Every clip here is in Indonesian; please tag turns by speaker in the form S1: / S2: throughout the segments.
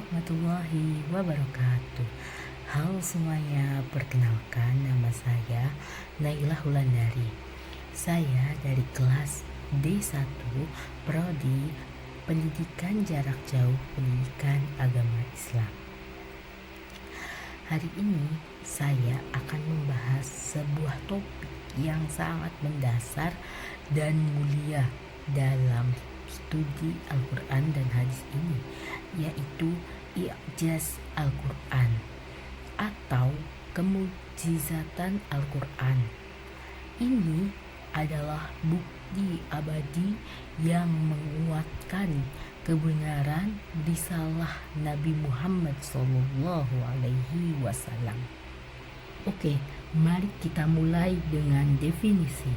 S1: warahmatullahi wabarakatuh. Halo semuanya, perkenalkan nama saya Naila Hulandari. Saya dari kelas D1 Prodi Pendidikan Jarak Jauh Pendidikan Agama Islam. Hari ini saya akan membahas sebuah topik yang sangat mendasar dan mulia dalam studi Al-Quran dan hadis ini, yaitu i'jaz Al-Quran atau kemukjizatan Al-Quran. Ini adalah bukti abadi yang menguatkan kebenaran risalah Nabi Muhammad SAW. Oke, mari kita mulai dengan definisi.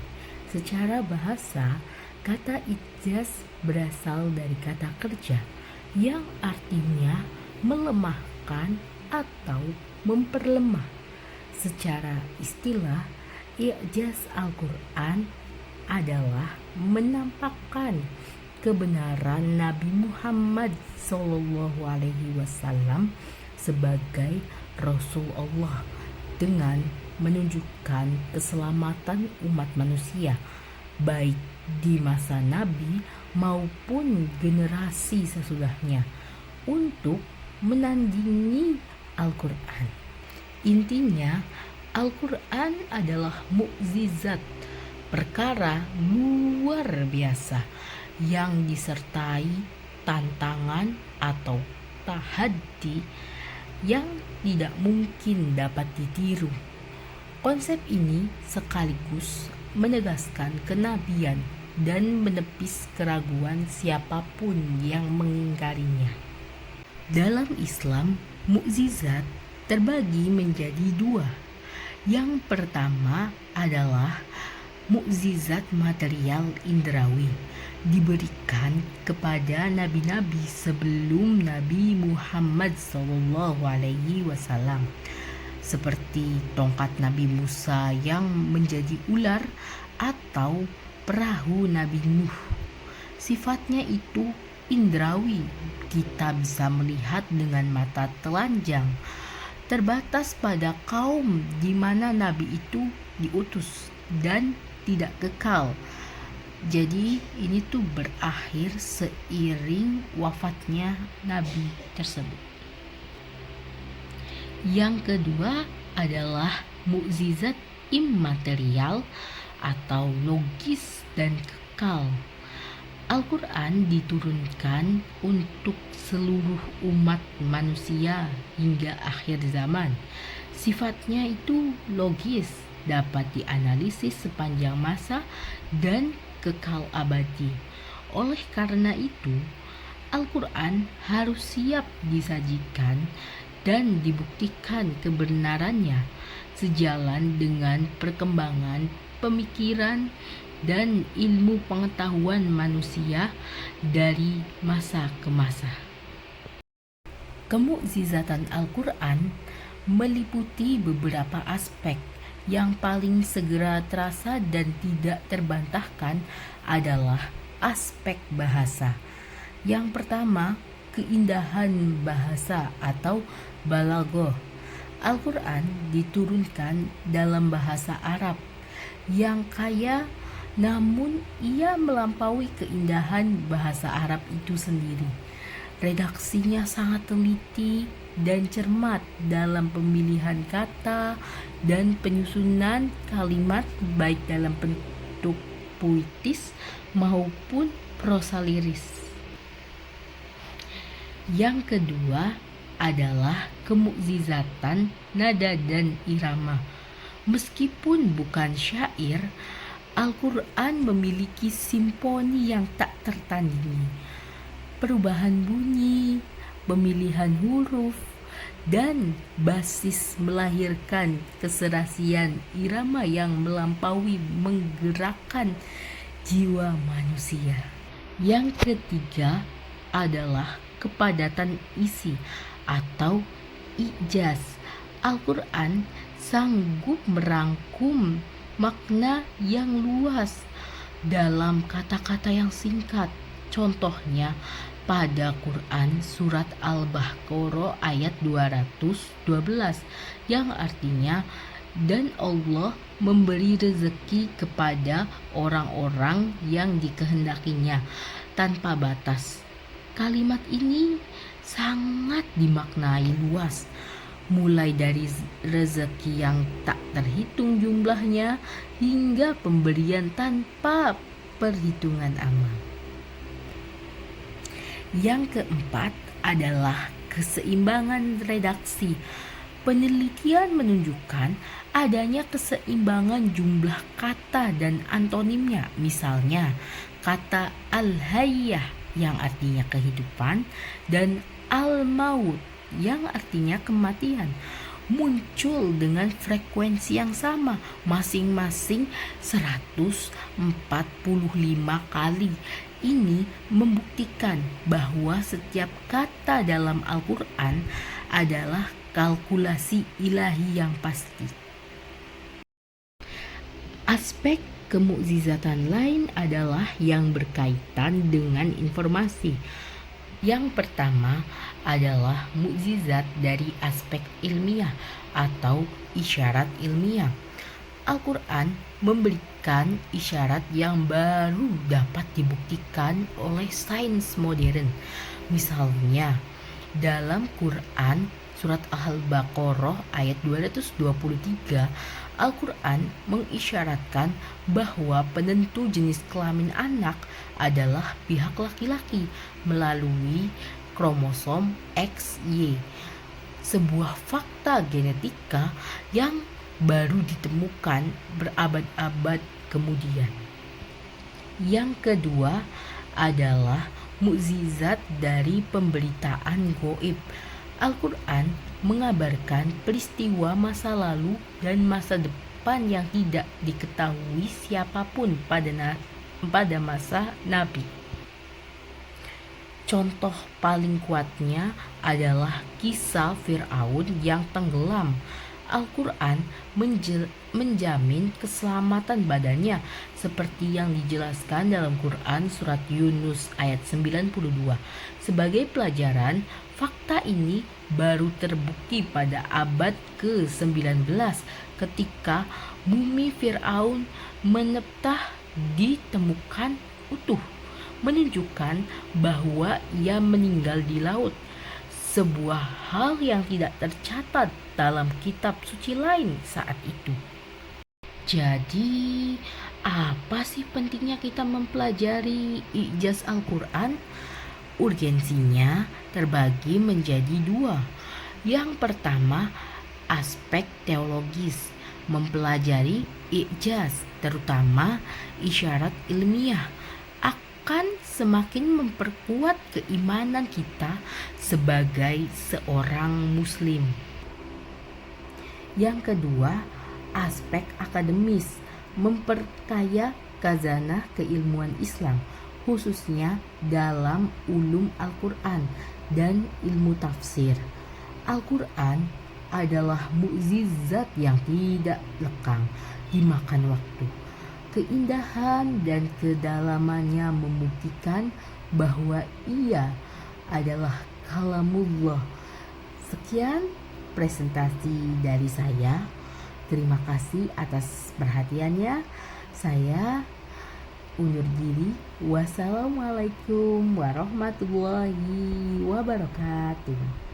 S1: Secara bahasa, kata i'jaz berasal dari kata kerja yang artinya melemahkan atau memperlemah. Secara istilah, i'jaz Al-Quran adalah menampakkan kebenaran Nabi Muhammad SAW sebagai Rasul Allah dengan menunjukkan keselamatan umat manusia, baik di masa Nabi maupun generasi sesudahnya, untuk menandingi Al-Quran. Intinya, Al-Quran adalah mukjizat, perkara luar biasa yang disertai tantangan atau tahaddi yang tidak mungkin dapat ditiru. Konsep ini sekaligus menegaskan kenabian dan menepis keraguan siapapun yang mengingkarinya. Dalam Islam, mukjizat terbagi menjadi dua. Yang pertama adalah mukjizat material indrawi, diberikan kepada nabi-nabi sebelum Nabi Muhammad SAW, seperti tongkat Nabi Musa yang menjadi ular atau perahu Nabi Nuh. Sifatnya itu indrawi, kita bisa melihat dengan mata telanjang, terbatas pada kaum di mana nabi itu diutus dan tidak kekal. Jadi ini tuh berakhir seiring wafatnya nabi tersebut. Yang kedua adalah mukjizat immaterial atau logis dan kekal. Al-Quran diturunkan untuk seluruh umat manusia hingga akhir zaman. Sifatnya itu logis, dapat dianalisis sepanjang masa dan kekal abadi. Oleh karena itu, Al-Quran harus siap disajikan dan dibuktikan kebenarannya sejalan dengan perkembangan pemikiran dan ilmu pengetahuan manusia dari masa ke masa. Kemukjizatan Al-Quran meliputi beberapa aspek. Yang paling segera terasa dan tidak terbantahkan adalah aspek bahasa. Yang pertama, keindahan bahasa atau balaghah. Al-Quran diturunkan dalam bahasa Arab yang kaya, namun ia melampaui keindahan bahasa Arab itu sendiri. Redaksinya sangat teliti dan cermat dalam pemilihan kata dan penyusunan kalimat, baik dalam bentuk puitis maupun prosa liris. Yang kedua adalah kemukjizatan nada dan irama. Meskipun bukan syair, Al-Quran memiliki simfoni yang tak tertandingi. Perubahan bunyi, pemilihan huruf, dan basis melahirkan keserasian irama yang melampaui menggerakkan jiwa manusia. Yang ketiga adalah kepadatan isi atau i'jaz. Al-Quran sanggup merangkum makna yang luas dalam kata-kata yang singkat. Contohnya pada Quran surat Al-Baqarah ayat 212 yang artinya, dan Allah memberi rezeki kepada orang-orang yang dikehendakinya tanpa batas. Kalimat ini sangat dimaknai luas, mulai dari rezeki yang tak terhitung jumlahnya hingga pemberian tanpa perhitungan amal. Yang keempat adalah keseimbangan redaksi. Penelitian menunjukkan adanya keseimbangan jumlah kata dan antonimnya. Misalnya, kata al-hayyah yang artinya kehidupan dan al-maut yang artinya kematian muncul dengan frekuensi yang sama, masing-masing 145 kali. Ini membuktikan bahwa setiap kata dalam Al-Quran adalah kalkulasi ilahi yang pasti. Aspek kemukjizatan lain adalah yang berkaitan dengan informasi. Yang pertama adalah mukjizat dari aspek ilmiah atau isyarat ilmiah. Al-Quran memberikan isyarat yang baru dapat dibuktikan oleh sains modern. Misalnya, dalam Quran surat Al-Baqarah ayat 223, Al-Quran mengisyaratkan bahwa penentu jenis kelamin anak adalah pihak laki-laki melalui kromosom XY, sebuah fakta genetika yang baru ditemukan berabad-abad kemudian. Yang kedua adalah mukjizat dari pemberitaan gaib. Al-Quran mengabarkan peristiwa masa lalu dan masa depan yang tidak diketahui siapapun pada masa Nabi. Contoh paling kuatnya adalah kisah Fir'aun yang tenggelam. Al-Quran menjamin keselamatan badannya seperti yang dijelaskan dalam Quran surat Yunus ayat 92. Sebagai pelajaran, fakta ini baru terbukti pada abad ke-19 ketika mumi Fir'aun menetah ditemukan utuh, menunjukkan bahwa ia meninggal di laut. Sebuah hal yang tidak tercatat dalam kitab suci lain saat itu. Jadi, apa sih pentingnya kita mempelajari ijaz Al-Quran? Urgensinya terbagi menjadi dua. Yang pertama, aspek teologis. Mempelajari ijaz, terutama isyarat ilmiah, akan semakin memperkuat keimanan kita sebagai seorang muslim. Yang kedua, aspek akademis, memperkaya khazanah keilmuan Islam, khususnya dalam ulum Al-Quran dan ilmu tafsir. Al-Quran adalah mukjizat yang tidak lekang dimakan waktu. Keindahan dan kedalamannya membuktikan bahwa ia adalah kalamullah. Sekian presentasi dari saya. Terima kasih atas perhatiannya. Saya undur diri. Wassalamualaikum warahmatullahi wabarakatuh.